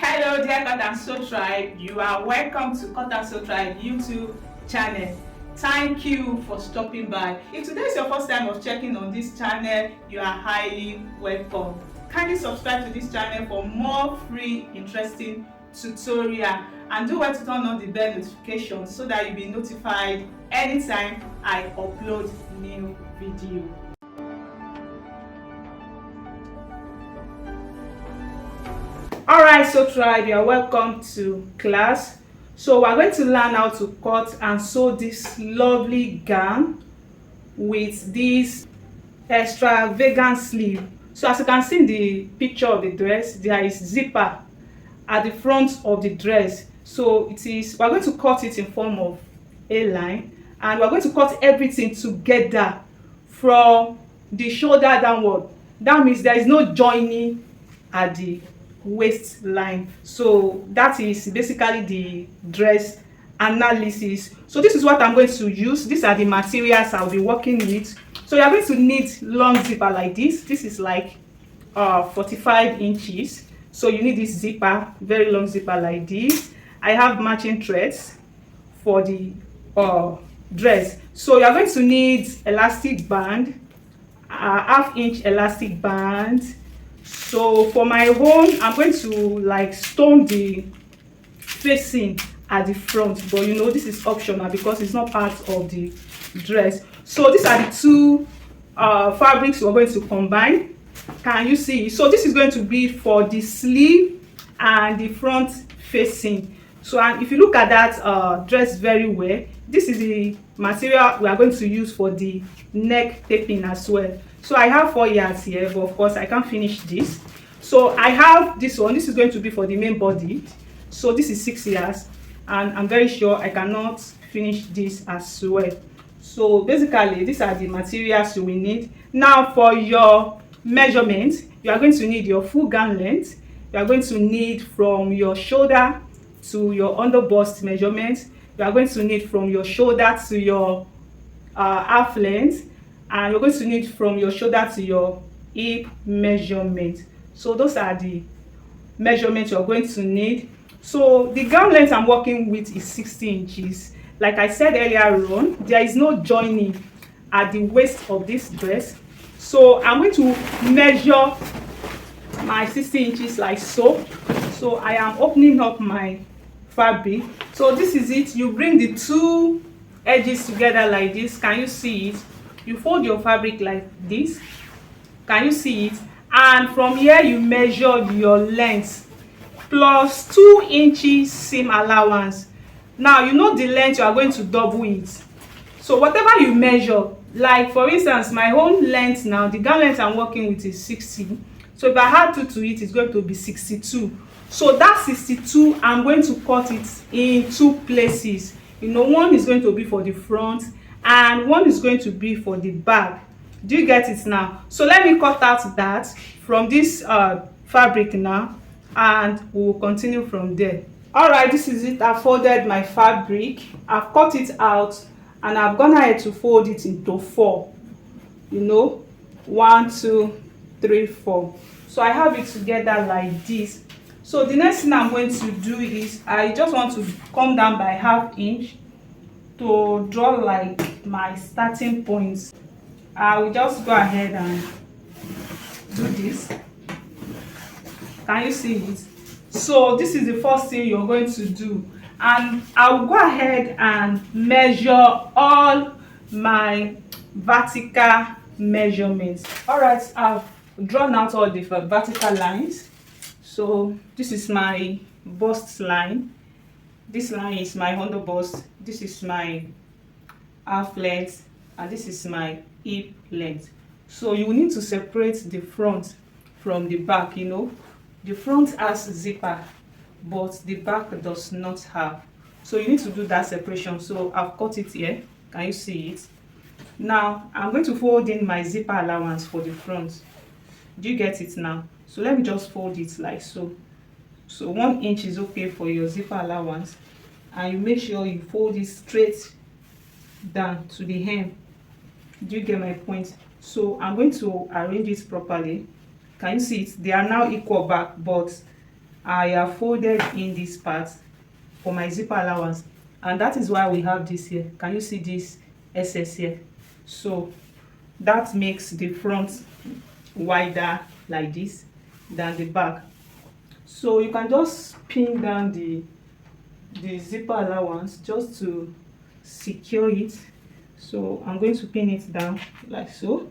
Hello dear Cut and Sew Tribe, you are welcome to Cut and Sew Tribe YouTube channel. Thank you for stopping by. If today is your first time of checking on this channel, you are highly welcome. Kindly subscribe to this channel for more free interesting tutorial and do well to turn on the bell notification so that you'll be notified anytime I upload new video. Alright, so tribe, you are welcome to class. So we're going to learn how to cut and sew this lovely gown with this extravagant sleeve. So as you can see in the picture of the dress, there is zipper at the front of the dress. So we're going to cut it in form of a line, and we're going to cut everything together from the shoulder downward. That means there is no joining at the waistline. So that is basically the dress analysis. So this is what I'm going to use. These are the materials I'll be working with. So you're going to need long zipper like this. This is like 45 inches. So you need this zipper, very long zipper like this. I have matching threads for the dress. So you're going to need elastic band, half-inch elastic band. So for my own, I'm going to like stone the facing at the front, but you know this is optional because it's not part of the dress. So these are the two fabrics we're going to combine. Can you see? So this is going to be for the sleeve and the front facing. So, and if you look at that dress very well, this is the material we are going to use for the neck taping as well. So I have 4 yards here, but of course I can't finish this. So I have this one. This is going to be for the main body. So this is 6 yards, and I'm very sure I cannot finish this as well. So basically these are the materials you will need. Now for your measurement, you are going to need your full gown length. You are going to need from your shoulder to your underbust measurement. You are going to need from your shoulder to your half length, and you're going to need from your shoulder to your hip measurement. So those are the measurements you're going to need. So the gown length I'm working with is 60 inches. Like I said earlier on, there is no joining at the waist of this dress. So I'm going to measure my 60 inches like so. So I am opening up my fabric. So this is it. You bring the two edges together like this. Can you see it? You fold your fabric like this. Can you see it? And from here you measure your length plus 2 inches seam allowance. Now you know the length, you are going to double it. So whatever you measure, like for instance my own length now, the gown length I'm working with is 60. So if I add 2 to it, it's going to be 62. So that 62, I'm going to cut it in 2 places. You know, one is going to be for the front and one is going to be for the back. Do you get it now? So let me cut out that from this fabric now, and we'll continue from there. All right, this is it. I folded my fabric, I've cut it out, and I've gone ahead to fold it into 4. You know, 1 2 3 4. So I have it together like this. So the next thing I'm going to do is I just want to come down by ½ inch to draw like my starting point. I will just go ahead and do this. Can you see it? So this is the first thing you're going to do, and I'll go ahead and measure all my vertical measurements. All right, I've drawn out all the vertical lines. So this is my bust line, this line is my under bust, this is my half length, and this is my hip length. So you need to separate the front from the back. You know, the front has zipper but the back does not have, so you need to do that separation. So I've cut it here. Can you see it? Now I'm going to fold in my zipper allowance for the front. Do you get it now? So let me just fold it like so. So 1 inch is okay for your zipper allowance, and you make sure you fold it straight down to the hem. Do you get my point? So I'm going to arrange it properly. Can you see it? They are now equal back, but I have folded in this part for my zipper allowance, and that is why we have this here. Can you see this SS here? So that makes the front wider like this than the back. So you can just pin down the zipper allowance just to secure it. So I'm going to pin it down like so,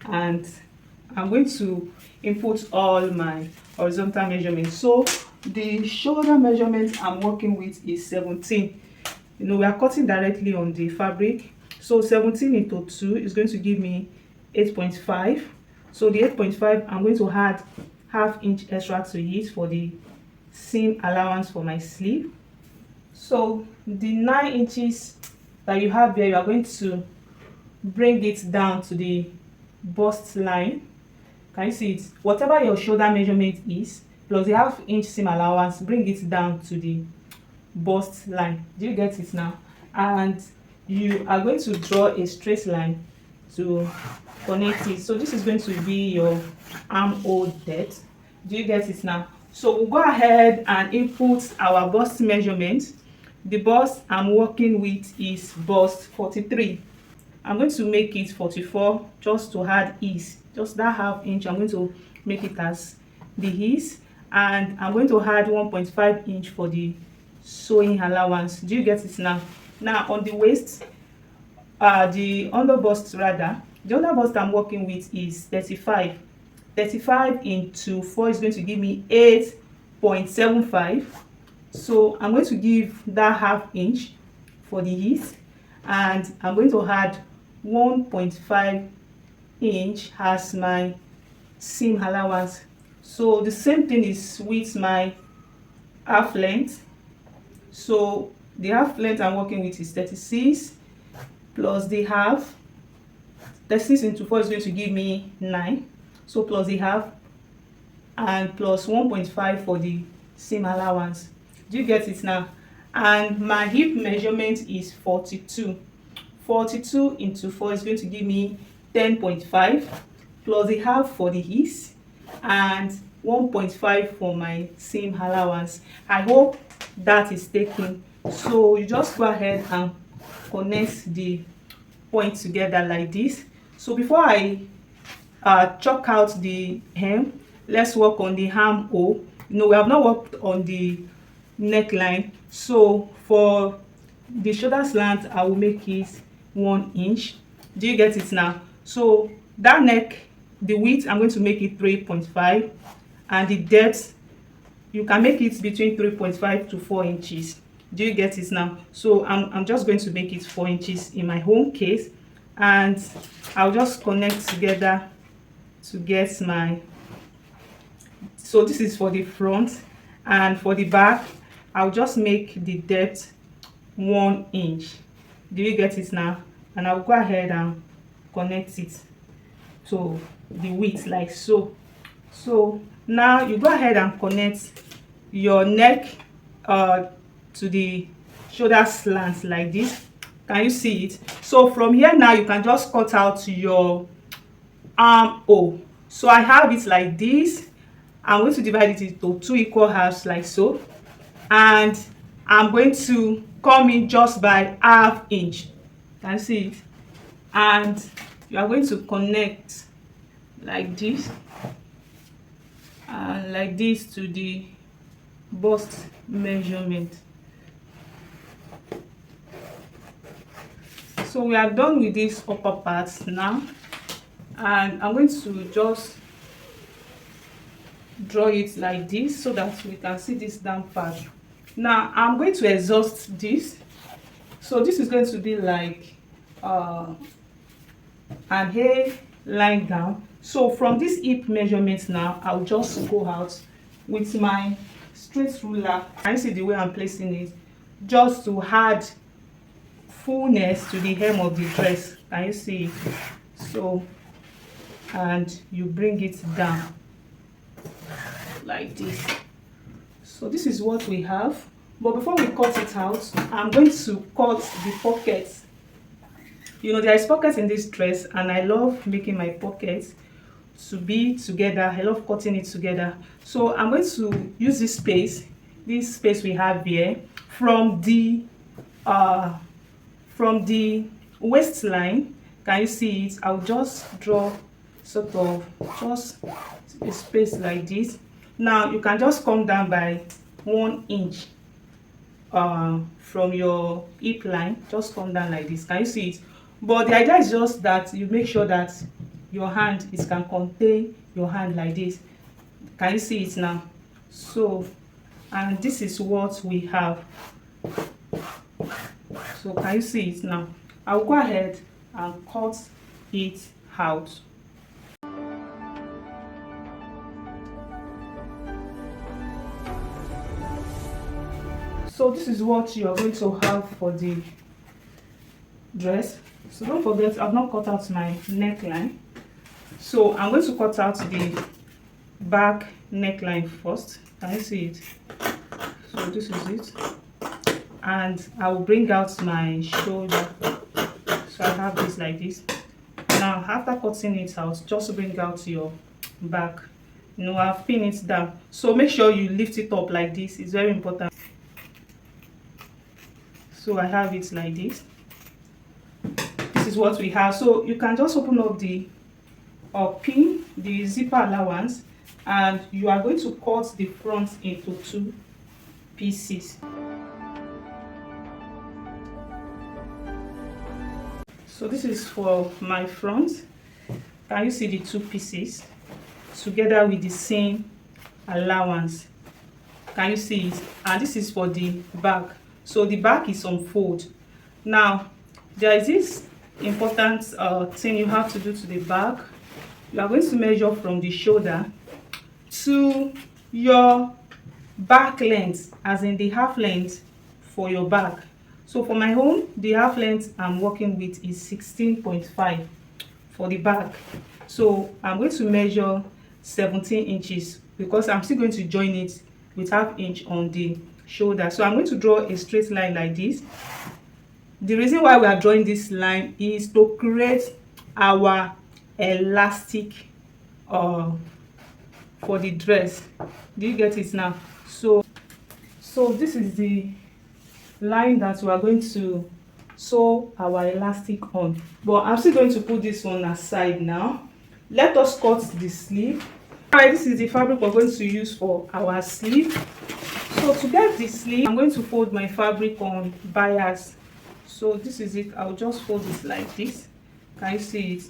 and I'm going to input all my horizontal measurements. So the shoulder measurement I'm working with is 17. You know, we are cutting directly on the fabric, so 17 into 2 is going to give me 8.5. So the 8.5, I'm going to add ½ inch extra to it for the seam allowance for my sleeve. So the 9 inches that you have there, you are going to bring it down to the bust line. Can you see it? Whatever your shoulder measurement is plus the ½ inch seam allowance, bring it down to the bust line. Do you get it now? And you are going to draw a straight line to connect it. So this is going to be your armhole depth. Do you get it now? So we'll go ahead and input our bust measurement. The bust I'm working with is bust 43. I'm going to make it 44 just to add ease. Just that ½ inch, I'm going to make it as the ease, and I'm going to add 1.5 inch for the sewing allowance. Do you get it now? Now on the waist, the under bust rather, the under bust I'm working with is 35. 35 into 4 is going to give me 8.75. So I'm going to give that ½ inch for the ease, and I'm going to add 1.5 inch as my seam allowance. So the same thing is with my half length. So the half length I'm working with is 36 plus the half. 36 into 4 is going to give me 9. So plus the half and plus 1.5 for the seam allowance. Do you get it now? And my hip measurement is 42. 42 into 4 is going to give me 10.5 plus the half for the ease and 1.5 for my seam allowance. I hope that is taken. So you just go ahead and connect the point together like this. So before I chalk out the hem, let's work on the armhole. You know, we have not worked on the neckline. So for the shoulder slant, I will make it 1 inch. Do you get it now? So that neck, the width, I'm going to make it 3.5, and the depth, you can make it between 3.5 to 4 inches. Do you get it now? So I'm just going to make it 4 inches in my home case, and I'll just connect together to get my, so this is for the front, and for the back I'll just make the depth 1 inch. Do you get it now? And I'll go ahead and connect it to the width like so. So now you go ahead and connect your neck to the shoulder slant like this. Can you see it? So from here now you can just cut out your armhole. So I have it like this. I'm going to divide it into 2 equal halves like so, and I'm going to come in just by ½ inch. Can you see it? And you are going to connect like this and like this to the bust measurement. So we are done with this upper part now, and I'm going to just draw it like this so that we can see this down part. Now I'm going to exhaust this. So this is going to be like an A line down. So from this hip measurement now, I'll just go out with my straight ruler. Can you see the way I'm placing it? Just to add fullness to the hem of the dress. Can you see it? So, and you bring it down like this. So this is what we have. But before we cut it out, I'm going to cut the pockets. You know, there is pockets in this dress, and I love making my pockets. to be together. I love cutting it together. So I'm going to use this space we have here from the uh waistline. Can you see it? I'll just draw sort of just a space like this. Now you can just come down by 1 inch from your hip line. Just come down like this. Can you see it? But the idea is just that you make sure that your hand can contain your hand like this. Can you see it now? So, and this is what we have. So can you see it now? I'll go ahead and cut it out. So this is what you are going to have for the dress. So don't forget, I've not cut out my neckline. So I'm going to cut out the back neckline first. Can you see it? So this is it. And I will bring out my shoulder. So I have this like this. Now after cutting it out, just bring out your back. You know, I've pinned it down. So make sure you lift it up like this. It's very important. So I have it like this. This is what we have. So you can just open up the pin, the zipper allowance, and you are going to cut the front into 2 pieces. So this is for my front. Can you see the 2 pieces together with the same allowance? Can you see it? And this is for the back. So the back is on fold. Now there is this important thing you have to do to the back. You are going to measure from the shoulder to your back length, as in the half length for your back. So for my own, the half length I'm working with is 16.5 for the back. So I'm going to measure 17 inches because I'm still going to join it with ½ inch on the shoulder. So I'm going to draw a straight line like this. The reason why we are drawing this line is to create our elastic for the dress. Do you get it now? So this is the line that we are going to sew our elastic on, but I'm still going to put this one aside now. Let us cut the sleeve. All right, this is the fabric we're going to use for our sleeve. So to get the sleeve, I'm going to fold my fabric on bias. So this is it. I'll just fold it like this. Can you see it?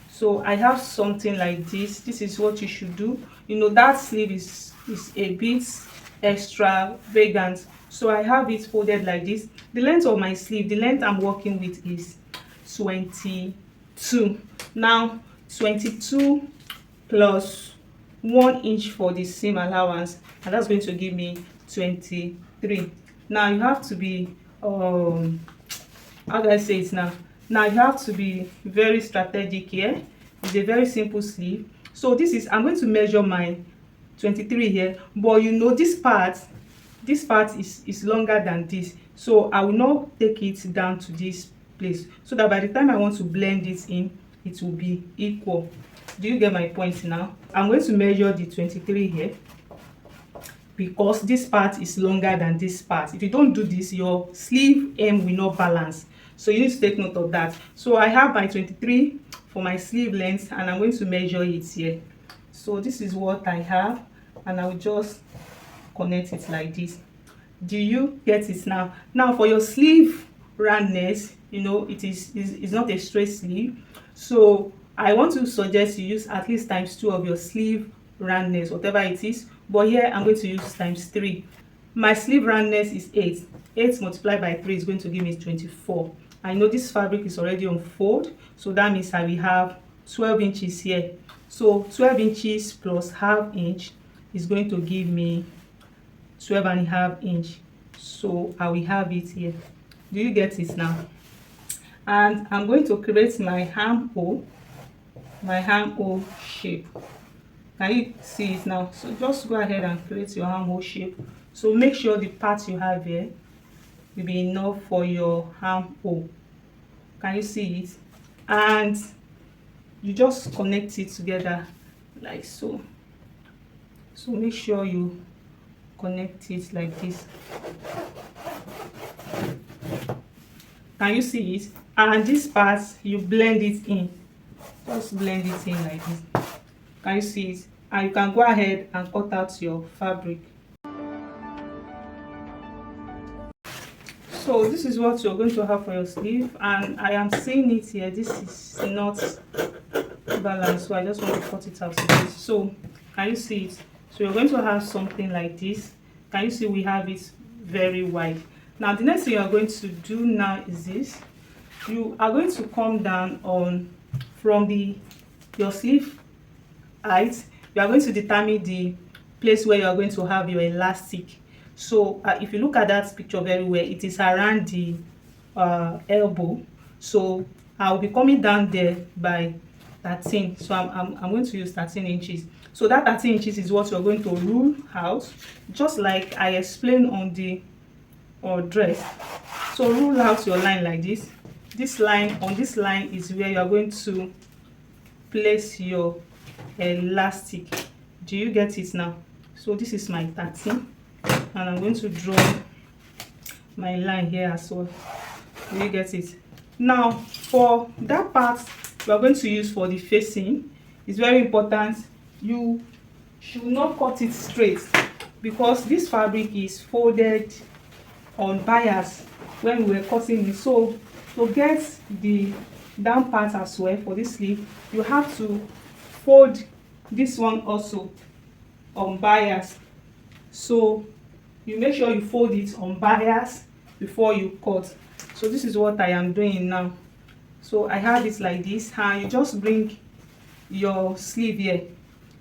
So I have something like this. This is what you should do. You know, that sleeve is a bit extravagant, so I have it folded like this. The length of my sleeve, the length I'm working with is 22. Now 22 plus 1 inch for the seam allowance, and that's going to give me 23. Now you have to be how do I say it now? Now you have to be very strategic here. It's a very simple sleeve. So this is, I'm going to measure my 23 here, but you know this part is longer than this, so I will not take it down to this place, so that by the time I want to blend it in, it will be equal. Do you get my point now? I'm going to measure the 23 here because this part is longer than this part. If you don't do this, your sleeve hem will not balance, so you need to take note of that. So I have my 23 for my sleeve length, and I'm going to measure it here. So this is what I have, and I will just connect it like this. Do you get it now? Now for your sleeve roundness, you know, it's not a straight sleeve, so I want to suggest you use at least ×2 of your sleeve roundness, whatever it is, but here I'm going to use ×3. My sleeve roundness is 8. 8 multiplied by 3 is going to give me 24. I know this fabric is already on fold, so that means I will have 12 inches here. So 12 inches plus ½ inch is going to give me 12.5 inch. So I will have it here. Do you get it now? And I'm going to create my armhole shape. Can you see it now? So just go ahead and create your armhole shape. So make sure the part you have here will be enough for your armhole. Can you see it? And you just connect it together like so. So make sure you connect it like this. Can you see it? And this part, you blend it in. Just blend it in like this. Can you see it? And you can go ahead and cut out your fabric. So this is what you're going to have for your sleeve, and I am seeing it here. This is not balanced, so I just want to cut it out a bit. So can you see it? So you're going to have something like this. Can you see we have it very wide? Now the next thing you are going to do now is this. You are going to come down on from your sleeve height. You are going to determine the place where you are going to have your elastic. So if you look at that picture very well, it is around the elbow. So I'll be coming down there by 13. So I'm going to use 13 inches. So that 13 inches is what you're going to rule out, just like I explained on the dress. So rule out your line like this. This line, on this line is where you are going to place your elastic. Do you get it now? So this is my 13, and I'm going to draw my line here as well. Do you get it? Now for that part we are going to use for the facing, it's very important you should not cut it straight, because this fabric is folded on bias when we were cutting it. So to get the down part as well for this sleeve, you have to fold this one also on bias. So you make sure you fold it on bias before you cut. So this is what I am doing now. So I have it like this, and you just bring your sleeve here.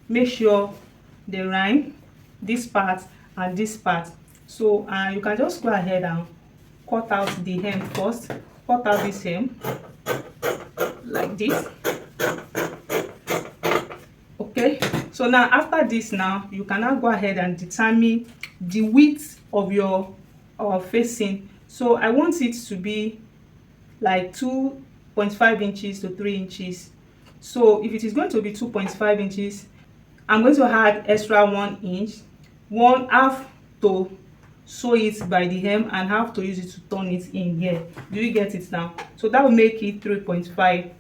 Make sure they rhyme, this part and this part. So you can just go ahead and cut out the hem first. Cut out this hem like this. Okay, so now after this, now you can now go ahead and determine the width of your facing. So I want it to be like 2.5 inches to 3 inches. So if it is going to be 2.5 inches, I'm going to add extra 1 inch, one half to sew it by the hem and half to use it to turn it in here. Do you get it now? So that will make it 3.5,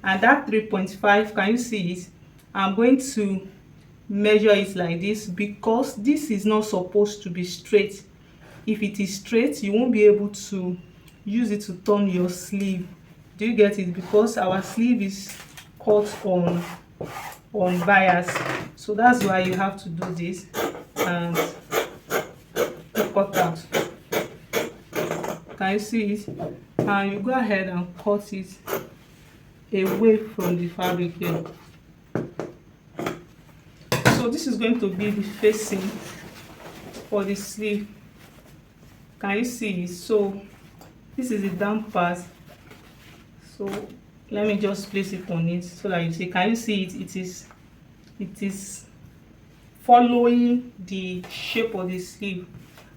and that 3.5, can you see it? I'm going to measure it like this, because this is not supposed to be straight. If it is straight, you won't be able to use it to turn your sleeve. Do you get it? Because our sleeve is cut on bias, so that's why you have to do this and cut out. Can you see it? And you go ahead and cut it away from the fabric here. So this is going to be the facing for the sleeve. Can you see it? So this is the down part. So let me just place it on it so that you see. Can you see it? It is following the shape of the sleeve.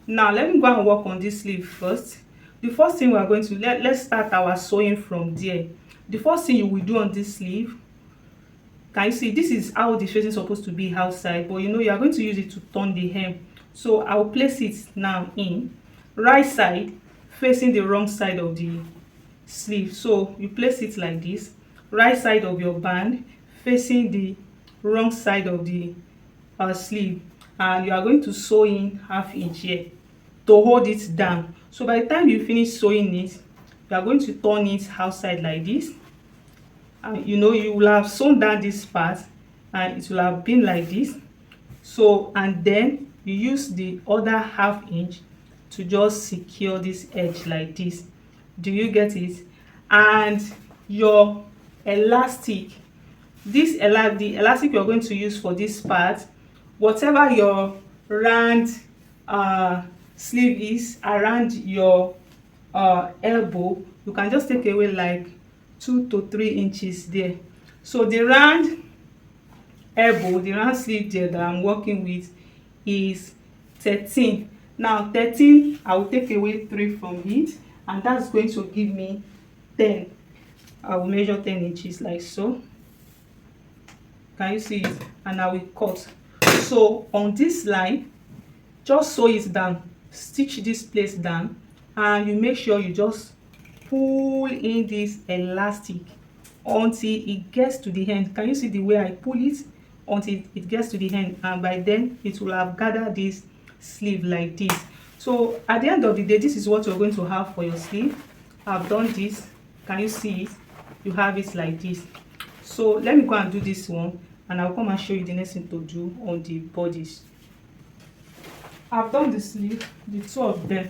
Now let me go and work on this sleeve first. The first thing we are going to let's start our sewing from there. The first thing you will do on this sleeve, can you see, this is how the facing is supposed to be outside, but you are going to use it to turn the hem. So I'll place it now in right side facing the wrong side of the sleeve. So you place it like this, right side of your band facing the wrong side of the sleeve, and you are going to sew in ½ inch here to hold it down. So by the time you finish sewing it, you are going to turn it outside like this, and you will have sewn down this part and it will have been like this. So and then you use the other ½ inch to just secure this edge like this. Do you get it? And your elastic, the elastic you're going to use for this part, whatever your round sleeve is around your elbow, you can just take away like 2 to 3 inches there. So the round elbow, the round sleeve there that I'm working with is 13. Now 13, I will take away 3 from it, and that's going to give me 10. I will measure 10 inches like so. Can you see it? And I will cut. So on this line, just sew it down, stitch this place down, and you make sure you just pull in this elastic until it gets to the end. Can you see the way I pull it until it gets to the end? And by then it will have gathered this sleeve like this. So at the end of the day, this is what you're going to have for your sleeve. I've done this. Can you see it? You have it like this. So let me go and do this one, and I'll come and show you the next thing to do on the bodies. I've done the sleeve, the two of them.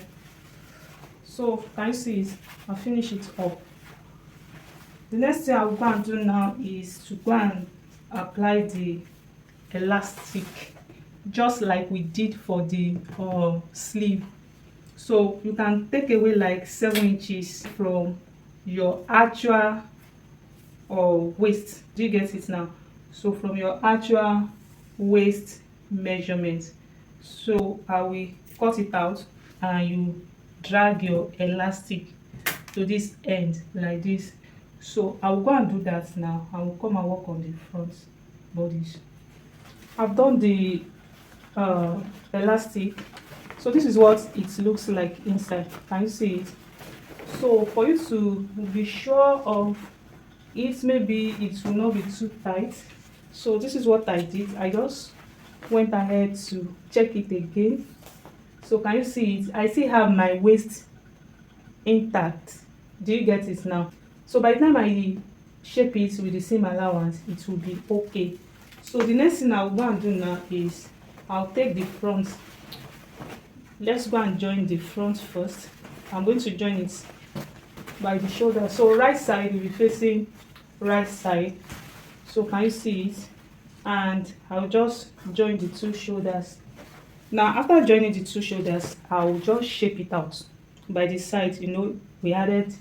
So can you see it? I'll finish it up. The next thing I'll go and do now is to go and apply the elastic, just like we did for the sleeve. So you can take away like 7 inches from your actual waist. Do you get it now? So from your actual waist measurement. So I will cut it out, and you drag your elastic to this end like this. So I will go and do that now. I will come and work on the front bodies. I've done the elastic. So this is what it looks like inside. Can you see it? So for you to be sure of it, maybe it will not be too tight. So this is what I did. I just went ahead to check it again. So can you see it? I still have my waist intact. Do you get it now? So by the time I shape it with the same allowance, it will be okay. So the next thing I'll go and do now is I'll take the front. Let's go and join the front first. I'm going to join it by the shoulder. So right side will be facing right side. So can you see it? And I'll just join the two shoulders. Now after joining the two shoulders, I'll just shape it out by the side. You know, we added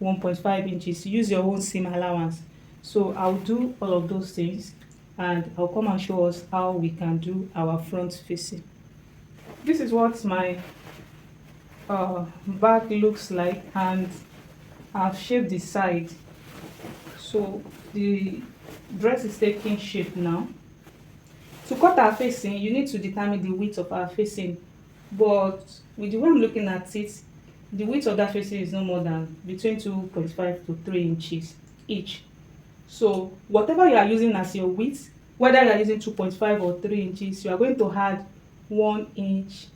1.5 inches. Use your own seam allowance. So I'll do all of those things, and I'll come and show us how we can do our front facing. This is what my back looks like, and I've shaped the side. So the dress is taking shape now. To cut our facing, you need to determine the width of our facing, but with the way I'm looking at it, the width of that facing is no more than between 2.5 to 3 inches each. So whatever you are using as your width, whether you are using 2.5 or 3 inches, you are going to add 1 inch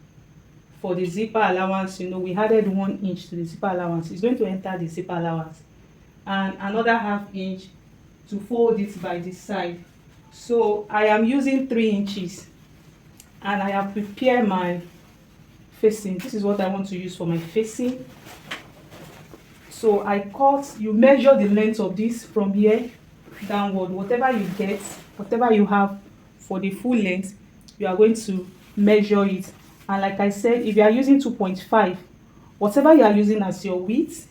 for the zipper allowance. You know, we added 1 inch to the zipper allowance. It's going to enter the zipper allowance, and another ½ inch to fold it by the side. So I am using 3 inches, and I have prepared my facing. This is what I want to use for my facing. So I cut, you measure the length of this from here downward. Whatever you get, whatever you have for the full length, you are going to measure it. And like I said, if you are using 2.5, whatever you are using as your width,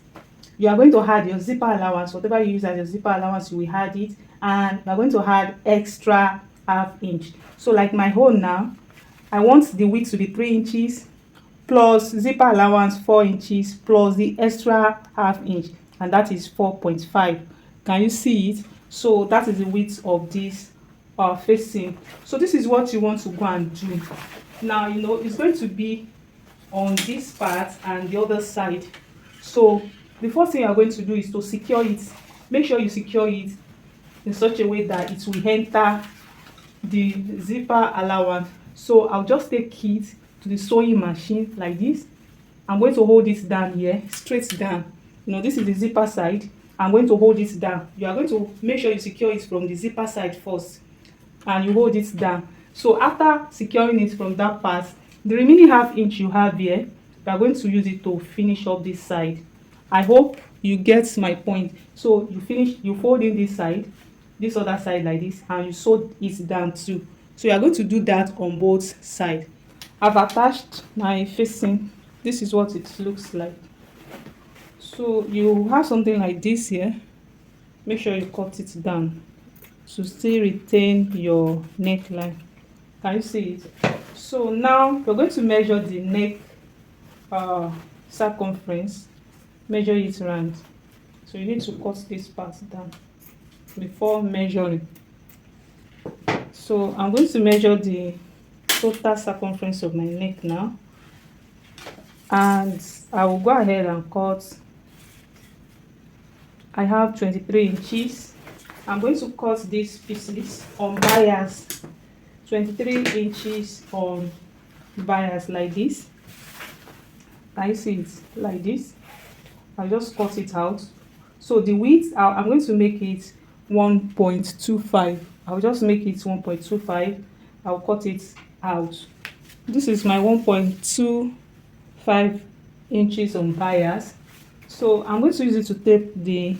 you are going to add your zipper allowance. Whatever you use as your zipper allowance, you will add it, and you are going to add extra ½ inch. So like my hole now, I want the width to be 3 inches plus zipper allowance 4 inches plus the extra ½ inch, and that is 4.5. Can you see it? So that is the width of this facing. So this is what you want to go and do. Now, you know, it's going to be on this part and the other side. So the first thing you are going to do is to secure it. Make sure you secure it in such a way that it will enter the zipper allowance. So I'll just take it to the sewing machine like this. I'm going to hold it down here, straight down. You know, this is the zipper side. I'm going to hold it down. You are going to make sure you secure it from the zipper side first, and you hold it down. So after securing it from that part, the remaining ½ inch you have here, you are going to use it to finish up this side. I hope you get my point. So you fold in this side, this other side like this, and you sew it down too. So you are going to do that on both sides. I've attached my facing. This is what it looks like. So you have something like this here. Make sure you cut it down to still retain your neckline. Can you see it? So now we're going to measure the neck circumference. Measure it round. So you need to cut this part down before measuring. So I'm going to measure the total circumference of my neck now, and I will go ahead and cut. I have 23 inches. I'm going to cut these pieces on bias, 23 inches on bias, like this. Can you see it like this? I'll just cut it out. So the width, I'm going to make it 1.25. I'll just make it 1.25. I'll cut it out. This is my 1.25 inches on bias. So I'm going to use it to tape the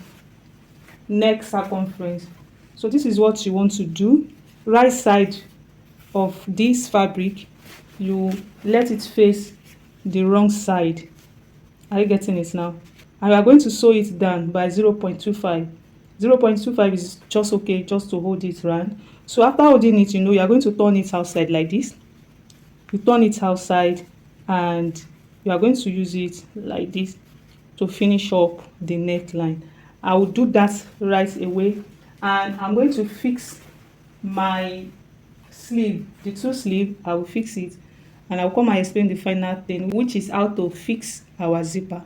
neck circumference. So this is what you want to do. Right side of this fabric, you let it face the wrong side. Are you getting it now? And we are going to sew it down by 0.25. 0.25 is just okay, just to hold it round. So after holding it, you are going to turn it outside like this. You turn it outside and you are going to use it like this to finish up the neckline. I will do that right away, and I'm going to fix my sleeve, the two sleeve. I will fix it, and I'll come and explain the final thing, which is how to fix our zipper.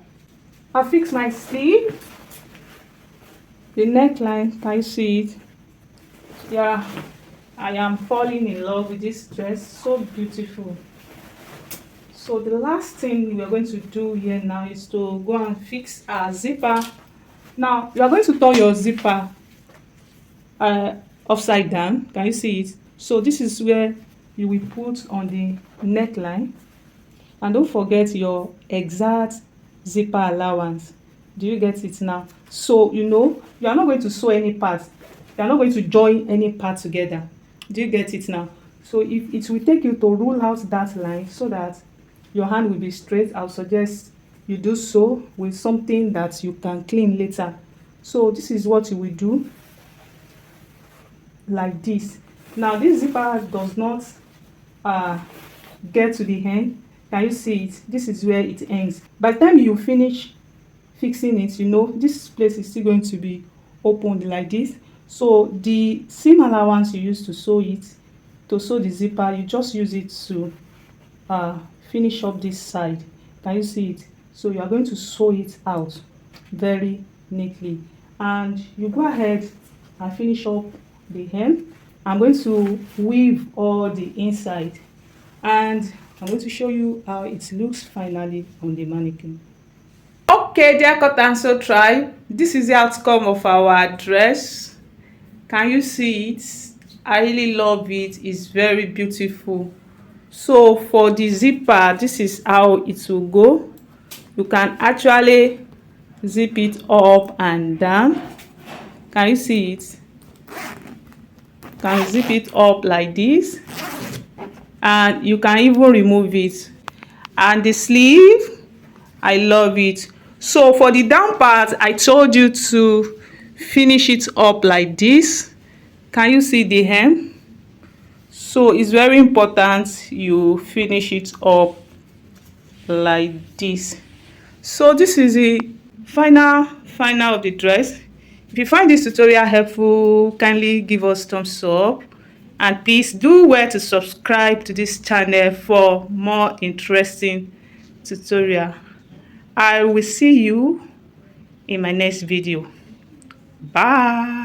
I'll fix my sleeve, the neckline. Can you see it? Yeah, I am falling in love with this dress. So beautiful. So the last thing we are going to do here now is to go and fix our zipper. Now you are going to turn your zipper upside down. Can you see it? So this is where you will put on the neckline, and don't forget your exact zipper allowance. Do you get it now? So you are not going to sew any part, you are not going to join any part together. Do you get it now? So if it will take you to rule out that line so that your hand will be straight, I'll suggest you do so with something that you can clean later. So this is what you will do, like this. Now this zipper does not get to the end. Can you see it? This is where it ends. By the time you finish fixing it, this place is still going to be opened like this. So the seam allowance you use to sew the zipper, you just use it to finish up this side. Can you see it? So you are going to sew it out very neatly, and you go ahead and finish up the hem. I'm going to weave all the inside, and I'm going to show you how it looks finally on the mannequin. Okay, dear cut and sew tribe, this is the outcome of our dress. Can you see it? I really love it. It's very beautiful. So for the zipper, this is how it will go. You can actually zip it up and down. Can you see it? You can zip it up like this, and you can even remove it. And the sleeve, I love it. So for the down part, I told you to finish it up like this. Can you see the hem? So it's very important you finish it up like this. So this is the final of the dress. If you find this tutorial helpful, kindly give us thumbs up, and please do well to subscribe to this channel for more interesting tutorial. I will see you in my next video. Bye.